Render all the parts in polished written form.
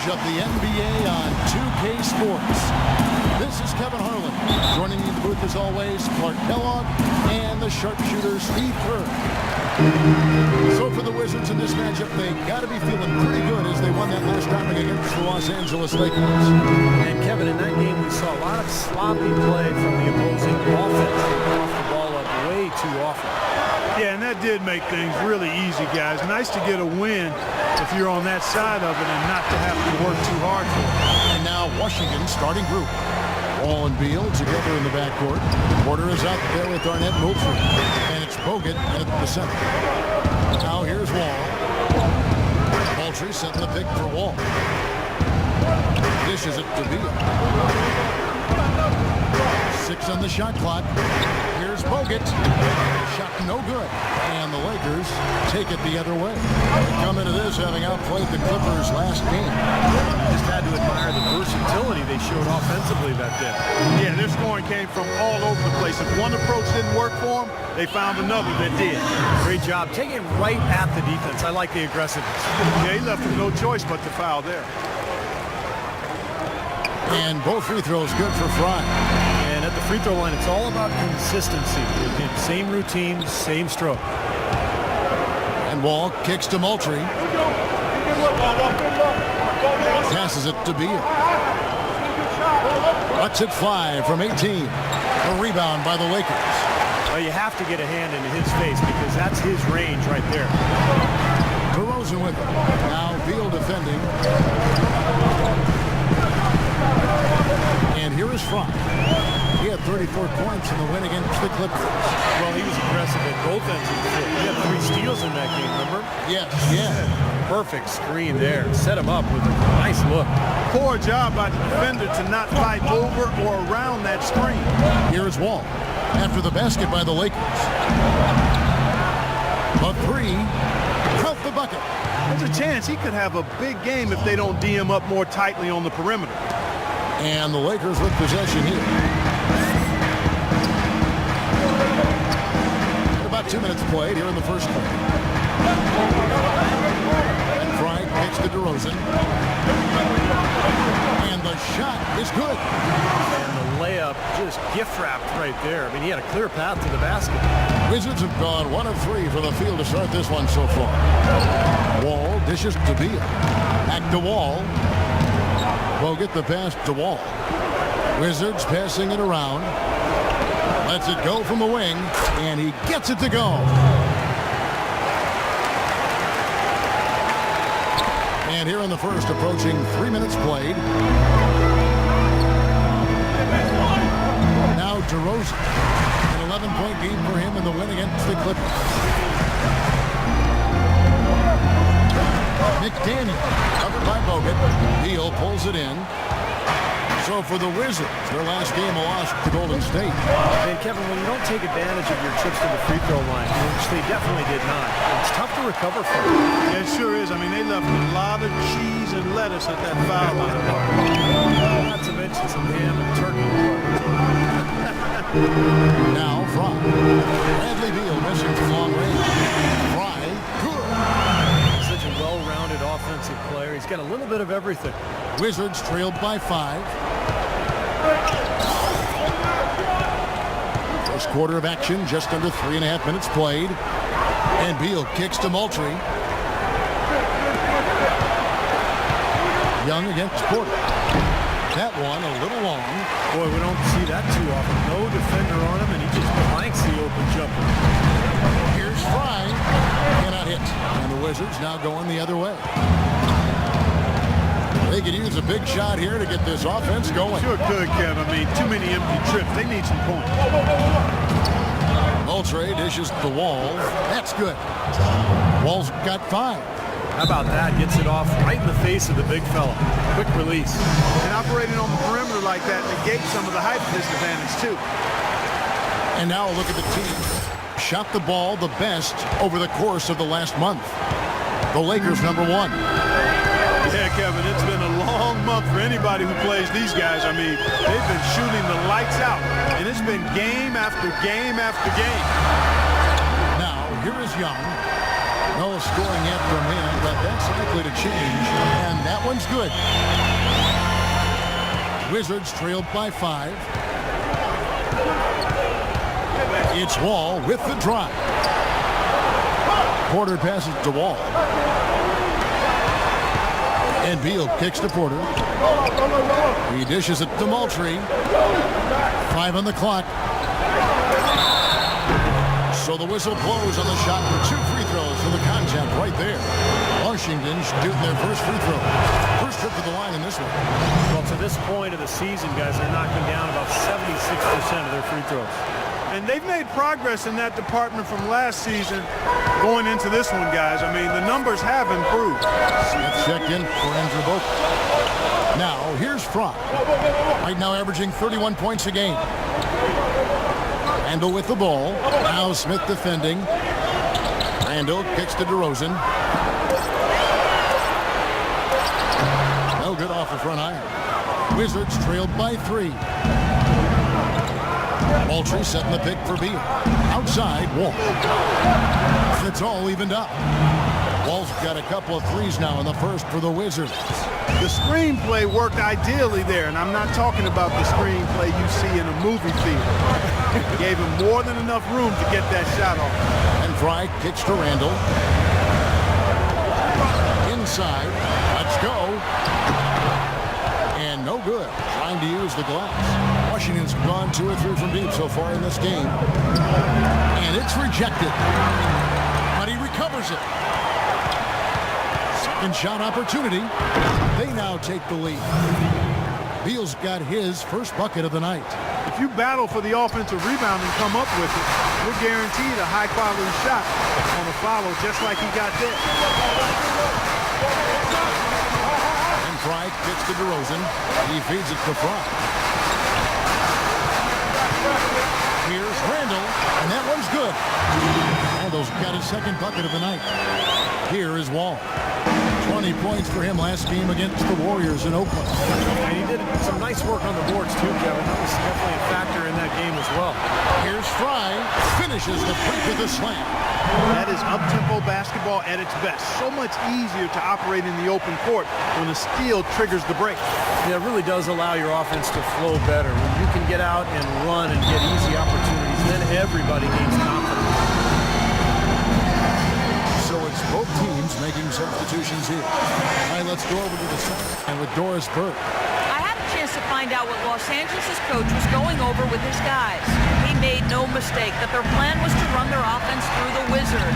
coverage of the NBA on 2K Sports. This is Kevin Harlan. Joining me in the booth as always, Clark Kellogg and the sharpshooter Steve Kerr. So for the Wizards in this matchup, they got to be feeling pretty good as they won that last round against the Los Angeles Lakers. And Kevin, in that game, we saw a lot of sloppy play from the opposing offense. They off the ball up way too often. Yeah, and that did make things really easy, guys. Nice to get a win if you're on that side of it and not to have to work too hard for it. And now Washington starting group. Wall and Beal together in the backcourt. Porter is out there with Arnett Moultrie. And it's Bogut at the center. Now here's Wall. Moultrie setting the pick for Wall. Dishes it to Beal. 6 on the shot clock. Here's Bogut. Shot no good. And the Lakers take it the other way. They come into this having outplayed the Clippers last game. Just had to admire the versatility they showed offensively that day. Yeah, their scoring came from all over the place. If one approach didn't work for them, they found another that did. Great job. Taking it right at the defense. I like the aggressiveness. Yeah, he left them no choice but to foul there. And both free throws good for Fry. And at the free throw line, it's all about consistency. Same routine, same stroke. And Wall kicks to Moultrie. Passes it to Beal. Lets it fly from 18. A rebound by the Lakers. Well, you have to get a hand into his face because that's his range right there. DeRozan with it. Now Beal defending. And here is Fry. He had 34 points in the win against the Clippers. Well, he was aggressive at both ends of the floor. He had 3 steals in that game, remember? Yes, yeah. Perfect screen there. Set him up with a nice look. Poor job by the defender to not fight over or around that screen. Here is Wall. After the basket by the Lakers. A 3. Count the bucket. There's a chance he could have a big game if they don't D him up more tightly on the perimeter. And the Lakers with possession here. About 2 minutes played here in the first quarter. And Fry kicks to DeRozan. And the shot is good. And the layup just gift wrapped right there. I mean, he had a clear path to the basket. Wizards have gone 1 of 3 from the field to start this one so far. Wall dishes to Beal. Back to Wall. Bogut the pass to Wall. Wizards passing it around. Lets it go from the wing, and he gets it to go. And here in the first, approaching 3 minutes played. Now DeRozan. An 11-point lead for him in the win against the Clippers. McDaniel, covered by Bogut. Beal pulls it in. So for the Wizards, their last game a loss to Golden State. And Kevin, when you don't take advantage of your trips to the free throw line, which they definitely did not, it's tough to recover from. Yeah, it sure is. I mean, they left a lot of cheese and lettuce at that foul line. Not to mention some ham and turkey. Now Fry. Bradley Beal missing from long range. Fry, good. Such a well-rounded offensive player. He's got a little bit of everything. Wizards trailed by 5. First quarter of action, just under 3.5 minutes played. And Beal kicks to Moultrie. Young against Porter. That one a little long. Boy, we don't see that too often. No defender on him, and he just blanks the open jumper. Here's Fry. Cannot hit. And the Wizards now going the other way. They could use a big shot here to get this offense going. Sure could, Kev. I mean, too many empty trips. They need some points. Moultrie dishes the Wall. That's good. Wall's got 5. How about that? Gets it off right in the face of the big fella. Quick release. And operating on the perimeter like that negates some of the height disadvantage, too. And now a look at the team. Shot the ball the best over the course of the last month. The Lakers #1. Yeah, Kevin, it's been a long month for anybody who plays these guys. I mean, they've been shooting the lights out, and it's been game after game after game. Now, here is Young. No scoring yet from him, but that's likely to change. And that one's good. Wizards trailed by 5. It's Wall with the drive. Porter passes to Wall. And Beal kicks to Porter. He dishes it to Moultrie. 5 on the clock. So the whistle blows on the shot for 2 free throws for the contact right there. Washington shooting their first free throw. First trip to the line in this one. Well, to this point of the season, guys, they're knocking down about 76% of their free throws. And they've made progress in that department from last season going into this one, guys. I mean, the numbers have improved. Smith checked in for Andrew Bogut. Now, here's Frock. Right now averaging 31 points a game. Randall with the ball. Now Smith defending. Randall kicks to DeRozan. No good off the front iron. Wizards trailed by 3. Moultrie setting the pick for Beal. Outside, Wall. It's all evened up. Wall's got a couple of threes now in the first for the Wizards. The screenplay worked ideally there, and I'm not talking about the screenplay you see in a movie theater. Gave him more than enough room to get that shot off. And Fry kicks to Randall. Inside. Let's go. And no good. Trying to use the glass. Washington's gone 2 or 3 from deep so far in this game. And it's rejected. But he recovers it. Second shot opportunity. They now take the lead. Beal's got his first bucket of the night. If you battle for the offensive rebound and come up with it, you're guaranteed a high-quality shot on a follow just like he got there. And Fry kicks to DeRozan. He feeds it to Fry. Here's Randall, and that one's good. Randall's got his second bucket of the night. Here is Wall. 20 points for him last game against the Warriors in Oakland. And he did some nice work on the boards too, Kevin. That was definitely a factor in that game as well. Here's Fry. Finishes the break with a slam. That is up-tempo basketball at its best. So much easier to operate in the open court when the steal triggers the break. Yeah, it really does allow your offense to flow better. When you can get out and run and get easy opportunities, then everybody gains confidence. So it's both teams making substitutions here. All right, let's go over to the side and with Doris Burke. I had a chance to find out what Los Angeles' coach was going over with his guys. He made no mistake that their plan was to run their offense through the Wizard.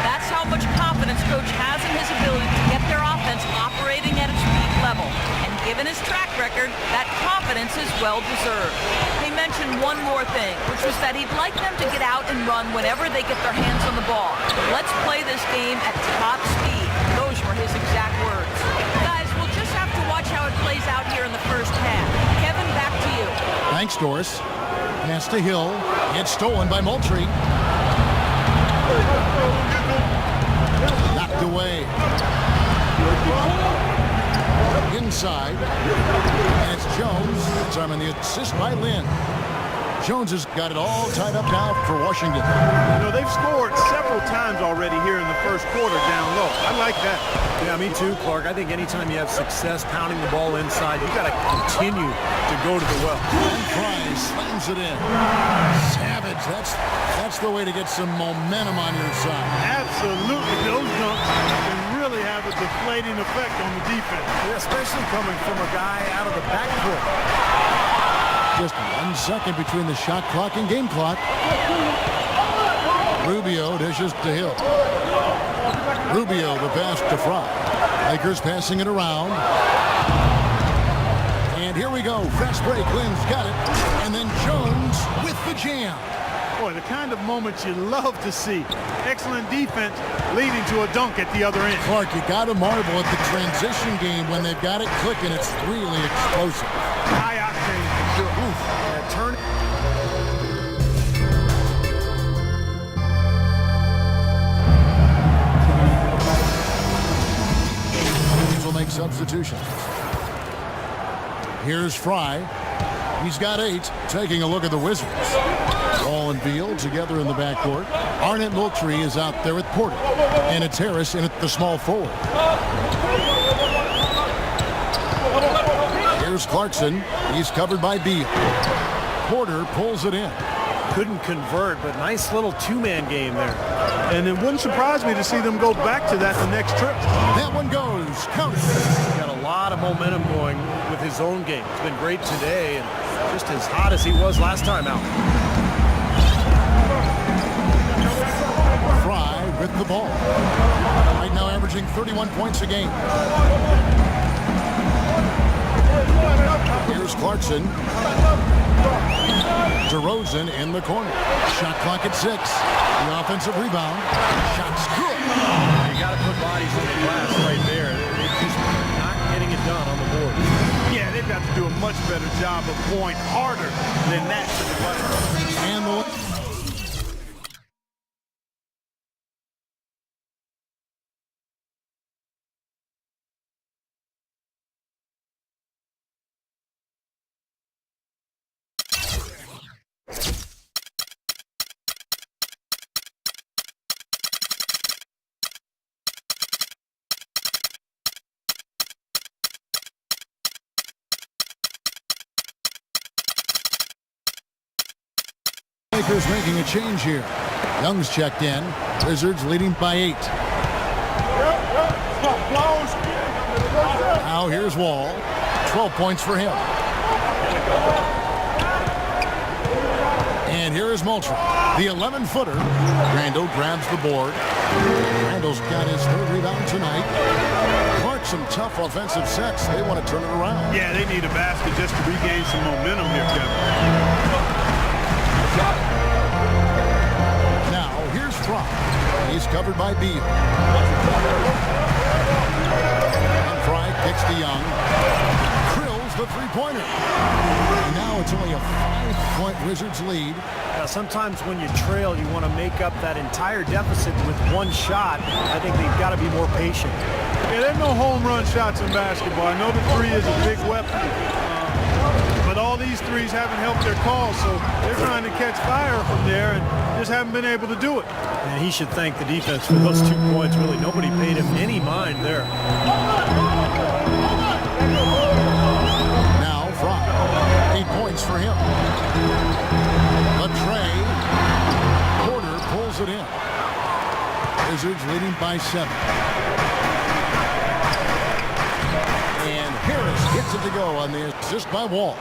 That's how much confidence coach has in his ability to get their offense operating at its peak level. And given his track record, that confidence is well-deserved. He mentioned one more thing, which was that he'd like them to get out and run whenever they get their hands on the ball. Let's play this game at top speed. Those were his exact words. Guys, we'll just have to watch how it plays out here in the first half. Kevin, back to you. Thanks, Doris. Pass to Hill. It's stolen by Moultrie. Knocked away. Inside. And it's Jones. Time on the assist by Lynn. Jones has got it all tied up now for Washington. You know, they've scored several times already here in the first quarter down low. I like that. Yeah, me too, Clark. I think anytime you have success pounding the ball inside, you've got to continue to go to the well. And Fry slams it in. Savage. That's the way to get some momentum on your side. Absolutely. Those dunks can really have a deflating effect on the defense. Yeah, especially coming from a guy out of the backcourt. Just 1 second between the shot clock and game clock. Rubio dishes to Hill. Rubio the pass to Fry. Lakers passing it around. And here we go. Fast break. Lynn's got it. And then Jones with the jam. Boy, the kind of moments you love to see. Excellent defense leading to a dunk at the other end. Clark, you got to marvel at the transition game when they've got it clicking. It's really explosive. High octane. Oof. Yeah, turn. Teams will make substitutions. Here's Fry. He's got 8. Taking a look at the Wizards. Ball and Beal together in the backcourt. Arnett Moultrie is out there with Porter. And it's Harris in at the small forward. Here's Clarkson. He's covered by Beal. Porter pulls it in. Couldn't convert, but nice little two-man game there. And it wouldn't surprise me to see them go back to that the next trip. That one goes. Count it. He's got a lot of momentum going with his own game. It's been great today and just as hot as he was last time out. Fry with the ball. Right now averaging 31 points a game. Here's Clarkson. DeRozan in the corner. Shot clock at 6. The offensive rebound. Shot's good. You got to put bodies on the glass right there. They're just not getting it done on the board. Yeah, they've got to do a much better job of going harder than that. And the Lakers making a change here. Young's checked in. Wizards leading by 8. Now here's Wall. 12 points for him. And here is Moultrie. The 11-footer. Randall grabs the board. Randall's got his 3rd rebound tonight. Clark, some tough offensive sets. They want to turn it around. Yeah, they need a basket just to regain some momentum here, Kevin. Now, here's Fry. He's covered by Beal. And Fry kicks to Young. Drills the three-pointer. And now it's only a 5-point Wizards lead. Sometimes when you trail, you want to make up that entire deficit with one shot. I think they've got to be more patient. Yeah, there's no home run shots in basketball. I know the three is a big weapon. But all these threes haven't helped their cause, so they're trying to catch fire from there and just haven't been able to do it. And he should thank the defense for those 2 points. Really, nobody paid him any mind there. Now Fry, 8 points for him. Latray, Porter pulls it in. Wizards leading by 7. And Harris gets it to go on the assist by Wall.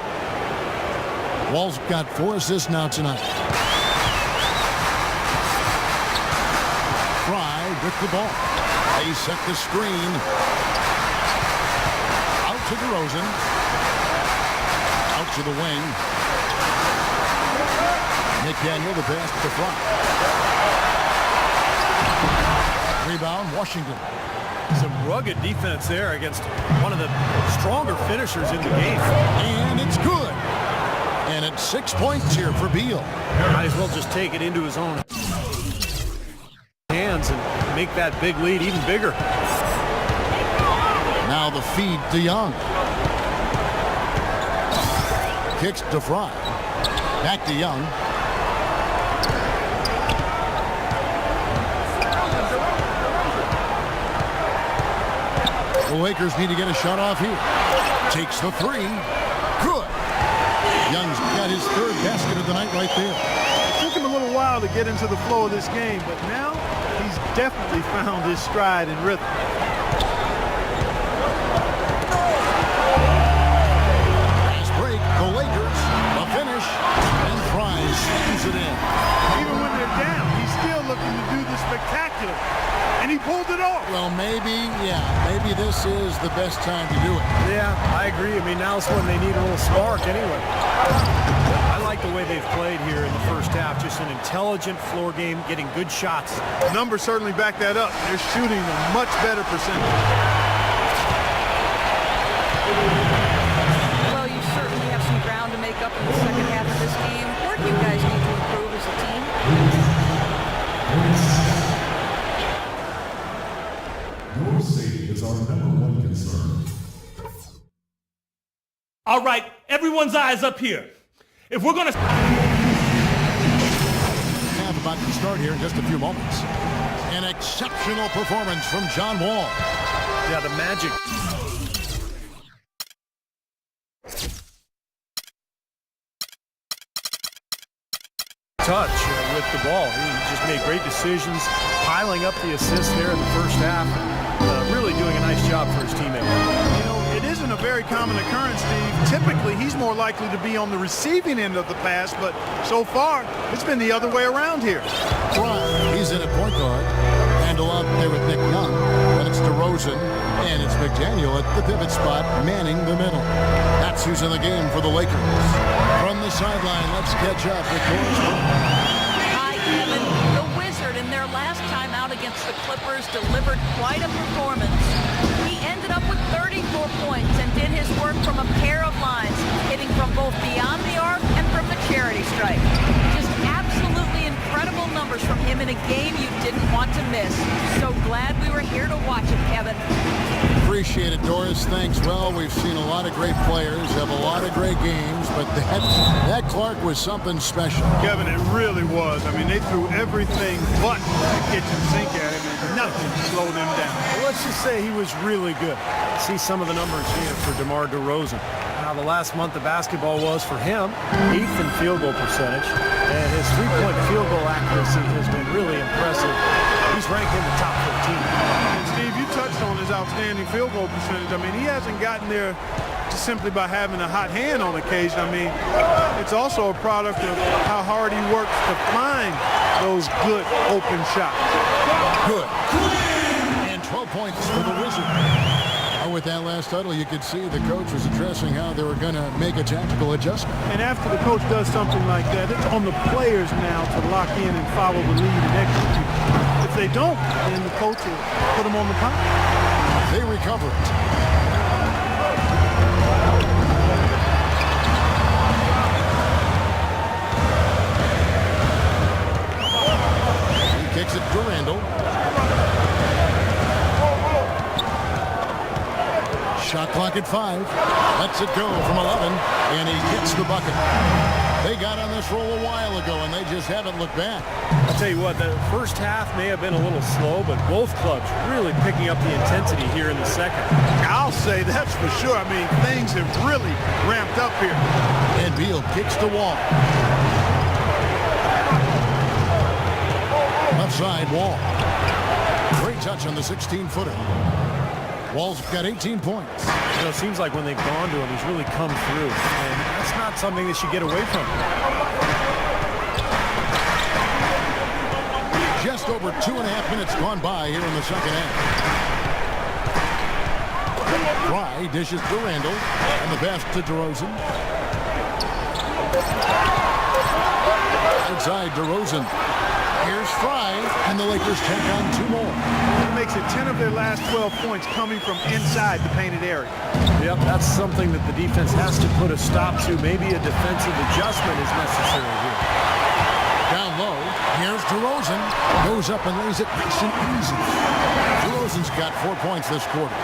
Wall's got 4 assists now tonight. Fry with the ball. They set the screen. Out to DeRozan. Out to the wing. McDaniel, the pass to Fry. Rebound, Washington. Some rugged defense there against one of the stronger finishers in the game. And it's good. And it's 6 points here for Beal. Might as well just take it into his own hands and make that big lead even bigger. Now the feed to Young. Kicks to Fry. Back to Young. The Lakers need to get a shot off here. Takes the 3. Good. Young's got his 3rd basket of the night right there. It took him a little while to get into the flow of this game, but now he's definitely found his stride and rhythm. Last break, the Lakers, the finish, and Fry slams it in. Even when they're down, he's still looking to do the spectacular, and he pulled it off. Well, maybe this is the best time to do it. Yeah, I agree. I mean, now's when they need a little spark anyway. I like the way they've played here in the first half. Just an intelligent floor game, getting good shots. The numbers certainly back that up. They're shooting a much better percentage. Well, you certainly have some ground to make up in the second half of this game. Where do you guys need to improve as a team? Your safety is our #1 concern. All right, everyone's eyes up here. If we're going to... about to start here in just a few moments. An exceptional performance from John Wall. Yeah, the magic. Touch with the ball. He just made great decisions, piling up the assists there in the first half. Really doing a nice job for his teammate. You know, it isn't a very common occurrence, Steve. Typically, he's more likely to be on the receiving end of the pass, but so far, it's been the other way around here. He's in at point guard. Handle out there with Nick Young. And it's DeRozan. And it's McDaniel at the pivot spot, manning the middle. That's who's in the game for the Lakers. From the sideline, let's catch up with Doris. Hi, Kevin. The Wizard, in their last time out against the Clippers, delivered quite a performance. He ended up with 34 points and did his work from a pair of lines, hitting from both beyond the arc and from the charity stripe. Just absolutely incredible numbers from him in a game you didn't want to miss. So glad we were here to watch it, Kevin. Appreciate it, Doris. Thanks. Well, we've seen a lot of great players, have a lot of great games, but that Clark was something special. Kevin, it really was. I mean, they threw everything but the kitchen sink at him, and nothing slowed him down. Well, let's just say he was really good. See some of the numbers here for DeMar DeRozan. How the last month of basketball was for him, 8th in field goal percentage, and his three-point field goal accuracy has been really impressive. He's ranked in the top 15. And Steve, you touched on his outstanding field goal percentage. I mean, he hasn't gotten there just simply by having a hot hand on occasion. I mean, it's also a product of how hard he works to find those good open shots. Good. And 12 points for the Wizards. With that last huddle, you could see the coach was addressing how they were going to make a tactical adjustment. And after the coach does something like that, it's on the players now to lock in and follow the lead and execute. If they don't, then the coach will put them on the pop. They recover it. He kicks it to Randall. Shot clock at 5. Lets it go from 11, and he gets the bucket. They got on this roll a while ago, and they just haven't looked back. I'll tell you what, the first half may have been a little slow, but both clubs really picking up the intensity here in the second. I'll say that's for sure. I mean, things have really ramped up here. And Beal kicks the Wall. Left side, Wall. Great touch on the 16-footer. Wall's got 18 points. You know, it seems like when they've gone to him, he's really come through. And that's not something they should get away from. Just over 2.5 minutes gone by here in the second half. Fry dishes to Randall. And the pass to DeRozan. Inside DeRozan. Here's Fry, and the Lakers take on 2 more. It makes it 10 of their last 12 points coming from inside the painted area. Yep, that's something that the defense has to put a stop to. Maybe a defensive adjustment is necessary here. Down low, here's DeRozan. Goes up and lays it nice and easy. DeRozan's got 4 points this quarter.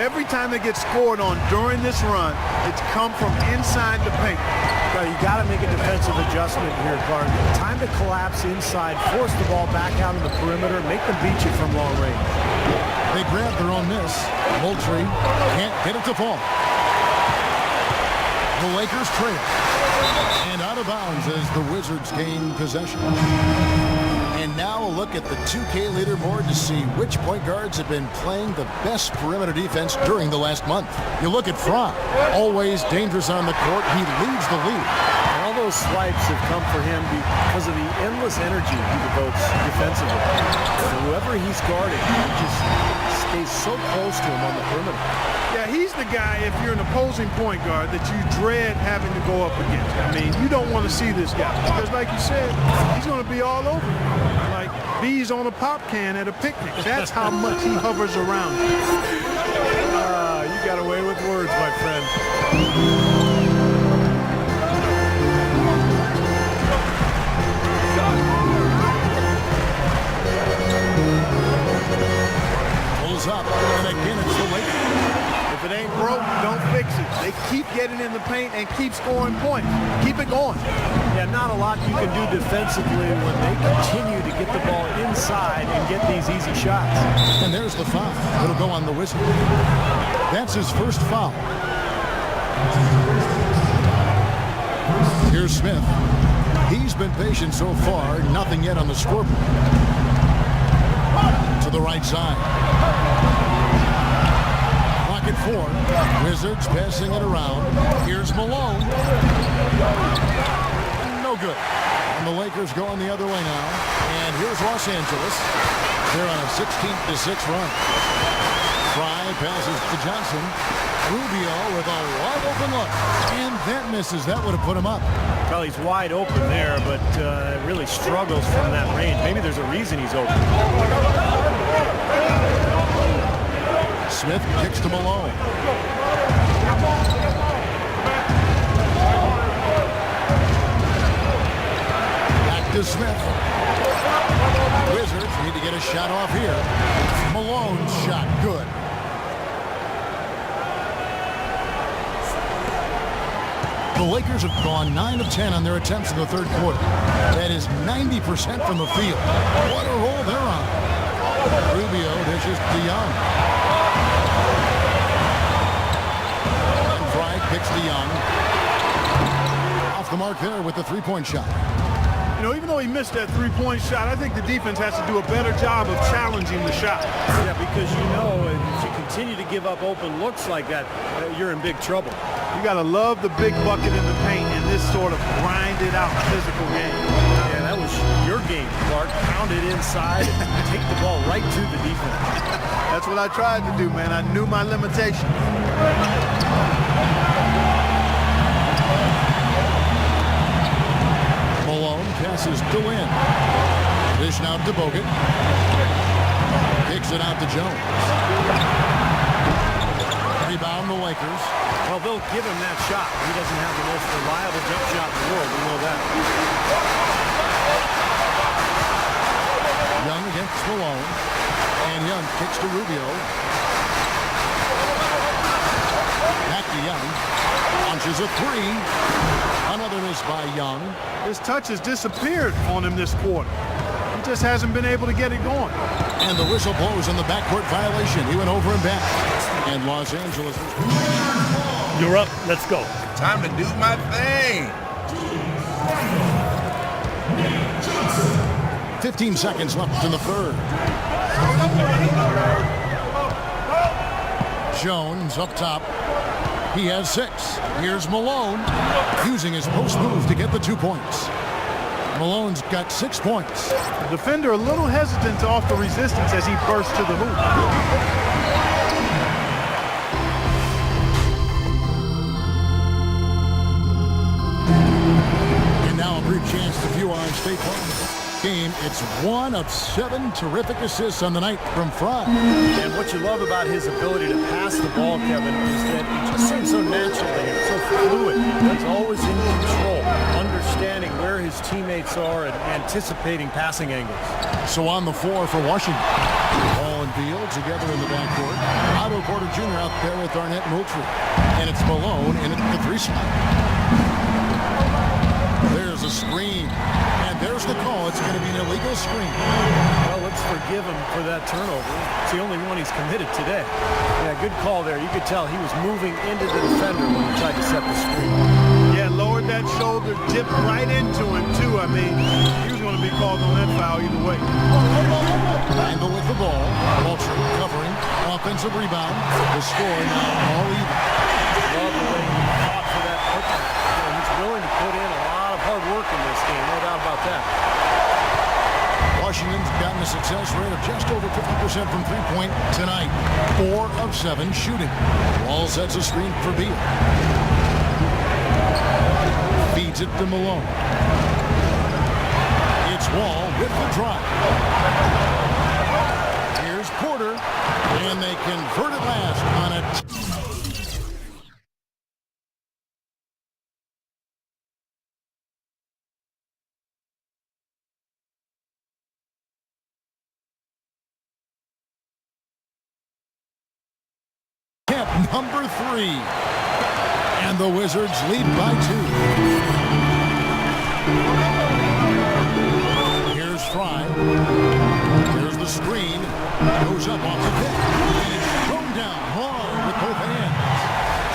Every time they get scored on during this run, it's come from inside the paint. You got to make a defensive adjustment here, Clark. Time to collapse inside, force the ball back out of the perimeter, make them beat you from long range. They grab their own miss. Moultrie can't get it to fall. The Lakers trail. And out of bounds as the Wizards gain possession. And now a look at the 2K leaderboard to see which point guards have been playing the best perimeter defense during the last month. You look at Fry, always dangerous on the court. He leads the league. And all those swipes have come for him because of the endless energy he devotes defensively. And whoever he's guarding, he just stays so close to him on the perimeter. Yeah, he's the guy, if you're an opposing point guard, that you dread having to go up against. I mean, you don't want to see this guy because, like you said, he's going to be all over you. Like bees on a pop can at a picnic. That's how much he hovers around you. You got away with words, my friend. Pulls up, and again it's the Lakers. If it ain't broke, don't fix it. They keep getting in the paint and keep scoring points. Keep it going. Yeah, not a lot you can do defensively when they continue to get the ball inside and get these easy shots. And there's the foul. It'll go on the Wizard. That's his first foul. Here's Smith. He's been patient so far. Nothing yet on the scoreboard. To the right side. Clock at 4. Wizards passing it around. Here's Malone. No good. And the Lakers going the other way now. And here's Los Angeles. They're on a 16-6 run. Fry passes to Johnson. Rubio with a wide open look. And that misses. That would have put him up. Well, he's wide open there, but really struggles from that range. Maybe there's a reason he's open. Smith kicks to Malone. Back to Smith. Wizards need to get a shot off here. Malone's shot good. The Lakers have gone 9 of 10 on their attempts in the third quarter. That is 90% from the field. What a roll they're on. Rubio dishes to Young. And Fry kicks to Young. Off the mark there with the three-point shot. You know, even though he missed that three-point shot, I think the defense has to do a better job of challenging the shot. Yeah, because you know if you continue to give up open looks like that, you're in big trouble. You got to love the big bucket in the paint in this sort of grinded-out physical game. Yeah, that was your game, Clark. Pound it inside and take the ball right to the defense. That's what I tried to do, man. I knew my limitations. Malone passes to Lynn. Dish out to Bogut. Kicks it out to Jones. Rebound the Lakers. Well, they'll give him that shot. He doesn't have the most reliable jump shot in the world. We know that. Young against Malone. And Young kicks to Rubio. Back to Young. Launches a three. Another miss by Young. His touch has disappeared on him this quarter. He just hasn't been able to get it going. And the whistle blows on the backcourt violation. He went over and back. And Los Angeles. You're up. Let's go. Time to do my thing. 15 seconds left in the third. Jones up top. He has 6. Here's Malone using his post move to get the 2 points. Malone's got 6 points. The defender a little hesitant to offer resistance as he bursts to the hoop. Chance to view our State Farm game. It's 1 of 7 terrific assists on the night from Fry. And what you love about his ability to pass the ball, Kevin, is that it just seems so natural to him, so fluid. He's always in control, understanding where his teammates are and anticipating passing angles. So on the floor for Washington. Ball and Beal together in the backcourt. Otto Porter Jr. out there with Arnett Moultrie. And it's Malone in at the 3 spot. There's a screen, and there's the call. It's going to be an illegal screen. Well, let's forgive him for that turnover. It's the only one he's committed today. Yeah, good call there. You could tell he was moving into the defender when he tried to set the screen. Yeah, lowered that shoulder, dipped right into him, too. I mean, he was going to be called on that foul either way. Randall with the ball. Moultrie covering. Offensive rebound. The score now all even. Love the way he fought for that putback. He's willing to put in a lot of hard work in this game, no doubt about that. Washington's gotten a success rate of just over 50% from three-point tonight. 4 of 7 shooting. Wall sets a screen for Beal. Feeds it to Malone. It's Wall with the drive. Here's Porter, and they convert it last on a number 3. And the Wizards lead by 2. Here's Fry. Here's the screen. Goes up off the pick. And it's thrown down hard with both hands.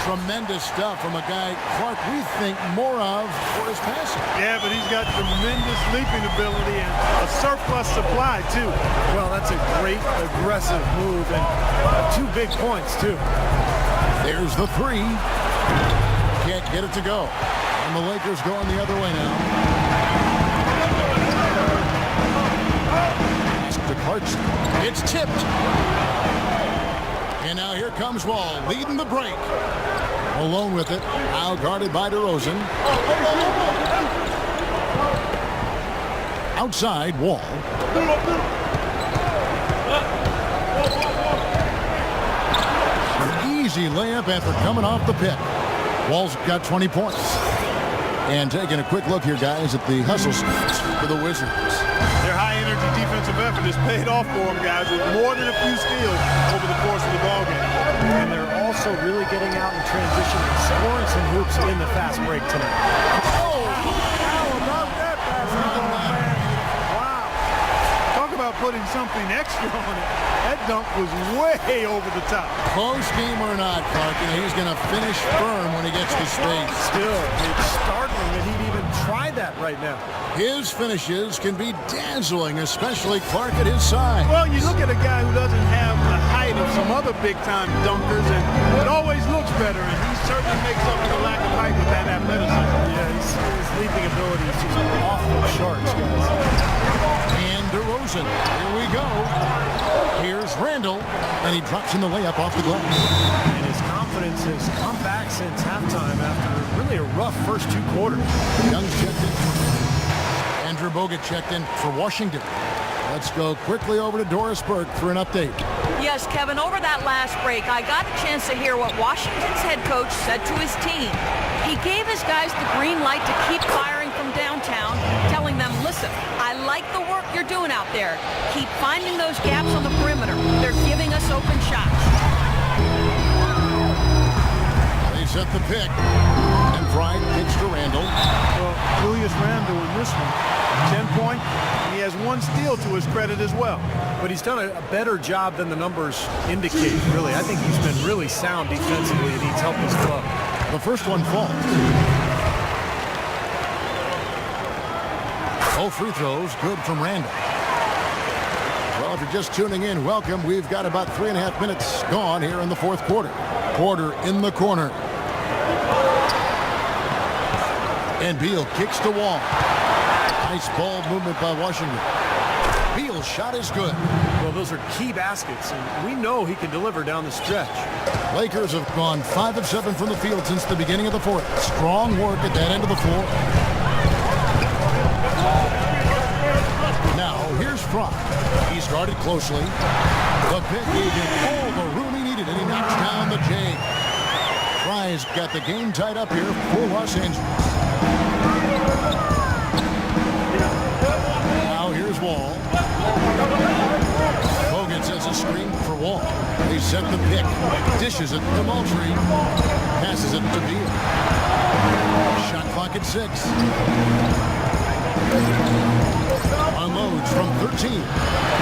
Tremendous stuff from a guy, Clark, we think more of for his passing. Yeah, but he's got tremendous leaping ability and a surplus supply, too. Well, that's a great aggressive move and 2 big points, too. There's the 3. Can't get it to go. And the Lakers going the other way now. Pass to Clarkson. It's tipped. And now here comes Wall, leading the break. Alone with it, now guarded by DeRozan. Outside, Wall. An easy layup after coming off the pick. Wall's got 20 points. And taking a quick look here, guys, at the hustle stats for the Wizards. Their high-energy defensive effort has paid off for them, guys, with more than a few steals over the course of the ballgame. And they're also really getting out in transition and scoring some hoops in the fast break tonight. Oh, how about that basketball, man? Wow. Talk about putting something extra on it. That dunk was way over the top. Close game or not, Clark, he's going to finish firm when he gets to space. Still, it's startling that he'd even try that right now. His finishes can be dazzling, especially Clark at his side. Well, you look at a guy who doesn't have the height of some other big-time dunkers, and it always looks better, and he certainly makes up for the lack of height with that athleticism. Yeah, his leaping ability is just off the charts, guys. And DeRozan, here we go. Here's Randall, and he drops in the layup off the glass. And his confidence has come back since halftime after really a rough first 2 quarters. Young's checked in. Andrew Bogut checked in for Washington. Let's go quickly over to Doris Burke for an update. Yes, Kevin, over that last break, I got a chance to hear what Washington's head coach said to his team. He gave his guys the green light to keep firing from downtown, telling them, listen, I like the work you're doing out there. Keep finding those gaps on the perimeter. They're giving us open shots. They set the pick. And Fry kicks to Randall. Well, Julius Randle in this one, 10 points, and he has 1 steal to his credit as well. But he's done a better job than the numbers indicate, really. I think he's been really sound defensively, and he's helped his club. The first one falls. All free throws good from Randall. Well, if you're just tuning in, welcome. We've got about 3.5 minutes gone here in the 4th quarter. Porter in the corner. And Beal kicks to Wall. Nice ball movement by Washington. Beal's shot is good. Well, those are key baskets, and we know he can deliver down the stretch. Lakers have gone 5 of 7 from the field since the beginning of the 4th. Strong work at that end of the floor. Now, here's Fry. He's guarded closely. The pick gave him all the room he needed, and he knocks down the J. Fry's got the game tied up here for Los Angeles. Now here's Wall. Hogan sets a screen for Wall. They set the pick. Dishes it to Moultrie. Passes it to Beal. Shot clock at 6. Unloads from 13.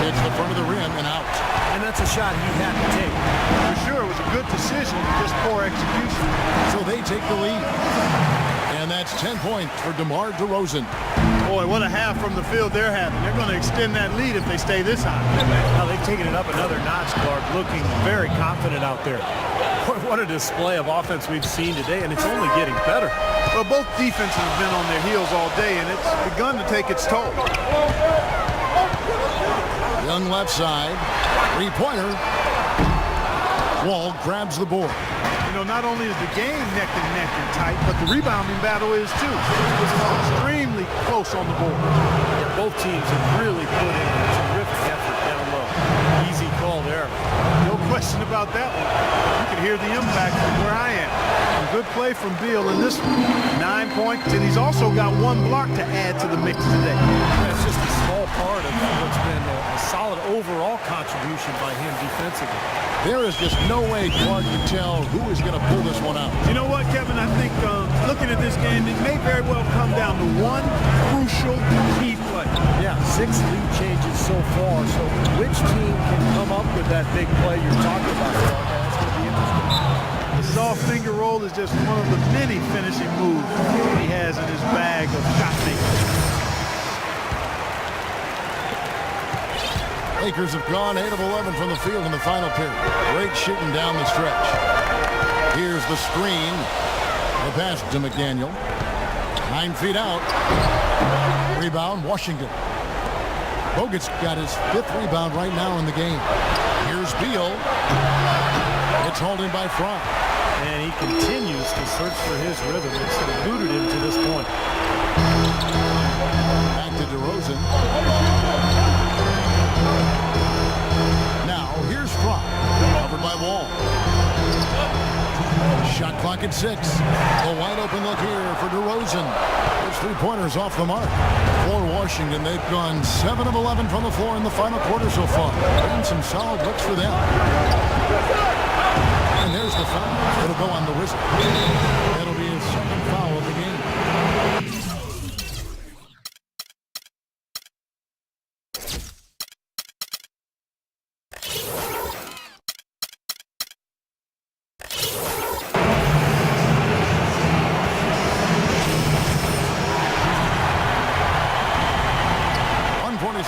Hits the front of the rim and out. And that's a shot he had to take. For sure, it was a good decision, just poor execution. So they take the lead. And that's 10 points for DeMar DeRozan. Boy, what a half from the field they're having. They're going to extend that lead if they stay this high. Now they've taken it up another notch, Clark, looking very confident out there. What a display of offense we've seen today, and it's only getting better. Well, both defenses have been on their heels all day, and it's begun to take its toll. Young left side. 3-pointer. Wall grabs the board. You know, not only is the game neck and neck and tight, but the rebounding battle is too. It's extremely close on the board. Yeah, both teams have really put in a terrific effort down low. Easy call there. No question about that one. You can hear the impact from where I am. A good play from Beal in this one. 9 points, and he's also got 1 block to add to the mix today. That's just a small part of what's been a solid overall contribution by him defensively. There is just no way Clark can tell who is going to pull this one out. You know what, Kevin? I think looking at this game, it may very well come down to one crucial key play. Yeah, 6 lead changes so far. So which team can come up with that big play you're talking about, Clark? That's going to be interesting. The soft finger roll is just one of the many finishing moves he has in his bag of shot making. Lakers have gone 8 of 11 from the field in the final period. Great shooting down the stretch. Here's the screen. The pass to McDaniel. 9 feet out. Rebound, Washington. Bogut's got his 5th rebound right now in the game. Here's Beal. It's hauled in by Frank. And he continues to search for his rhythm. It's eluded him to this point. Back to DeRozan. Now, here's Frank. Covered by Wall. Shot clock at 6. A wide open look here for DeRozan. His 3-pointers off the mark. For Washington, they've gone 7 of 11 from the floor in the final quarter so far. And some solid looks for them. And there's the foul. It'll go on the Wizard. It'll be his 2nd foul of the game.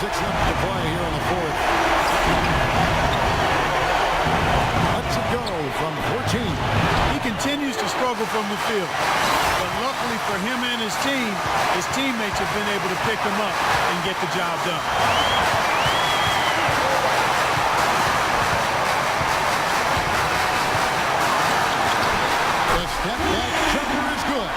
Left to play here in the 4th. Let's it go from 14. He continues to struggle from the field. But luckily for him and his teammates have been able to pick him up and get the job done. The step back jumper is good.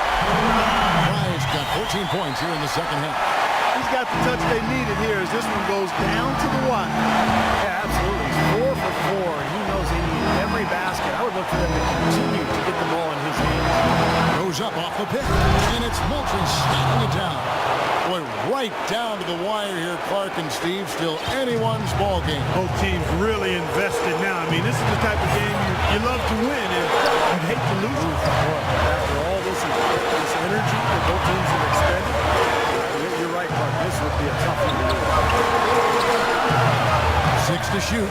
Bryant's got 14 points here in the 2nd half. He's got the touch they needed here as this one goes down to the wire. Yeah, absolutely. He's 4 for 4, and he knows he needs every basket. I would look for them to continue to get the ball in his hands. Goes up off the pick, and it's Moultrie stacking it down. Boy, right down to the wire here, Clark and Steve. Still anyone's ball game. Both teams really invested now. I mean, this is the type of game you love to win, and you'd hate to lose it. After all this energy that both teams have expended, you're right, Clark. This would be a tough one to lose. 6 to shoot.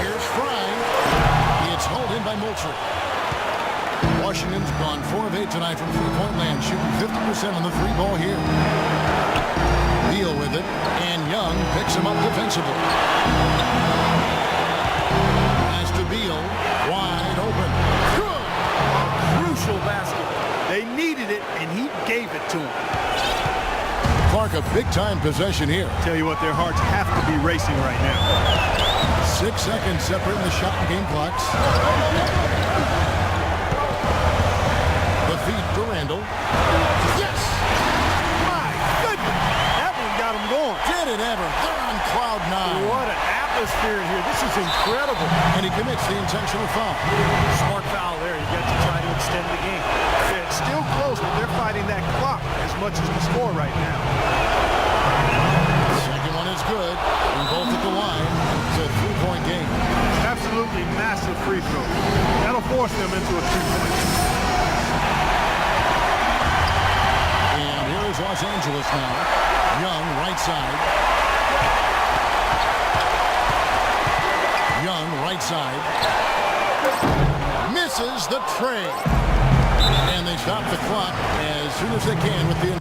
Here's Fry. It's hauled in by Moultrie. Washington's gone 4 of 8 tonight from three-point land, shooting 50% on the 3-ball here. Beal with it, and Young picks him up defensively. Pass to Beal, wide open. Good! Crucial basket. They needed it, and he gave it to him. Clark, a big-time possession here. Tell you what, their hearts have to be racing right now. 6 seconds separating the shot and game clocks. The feed to Randall. Yes! My goodness! That one got him going. Did it ever? They're on cloud 9. What an atmosphere in here. This is incredible. And he commits the intentional foul. Smart foul there. You got to try to extend the game. It's still close, but they're fighting that clock as much as the score right now. Second one is good. And both at the line. It's a 3-point game. Absolutely massive free throw. That'll force them into a 2-point. And here is Los Angeles now. Young, right side. Young, right side. Misses the tray. And they stop the clock as soon as they can with the...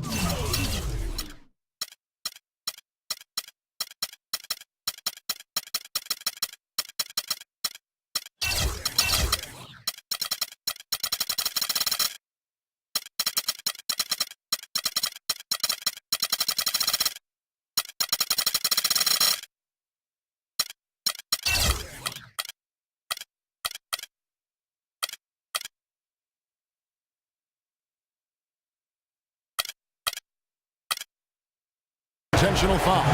intentional foul.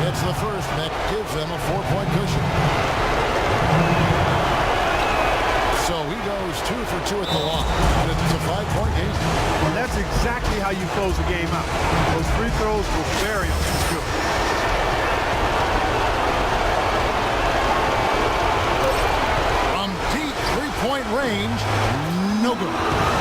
It's the first that gives them a 4-point cushion. So he goes goes 2 for 2 at the line. And it's a 5-point game. And that's exactly how you close the game out. Those free throws were very good. From deep three-point range, no good.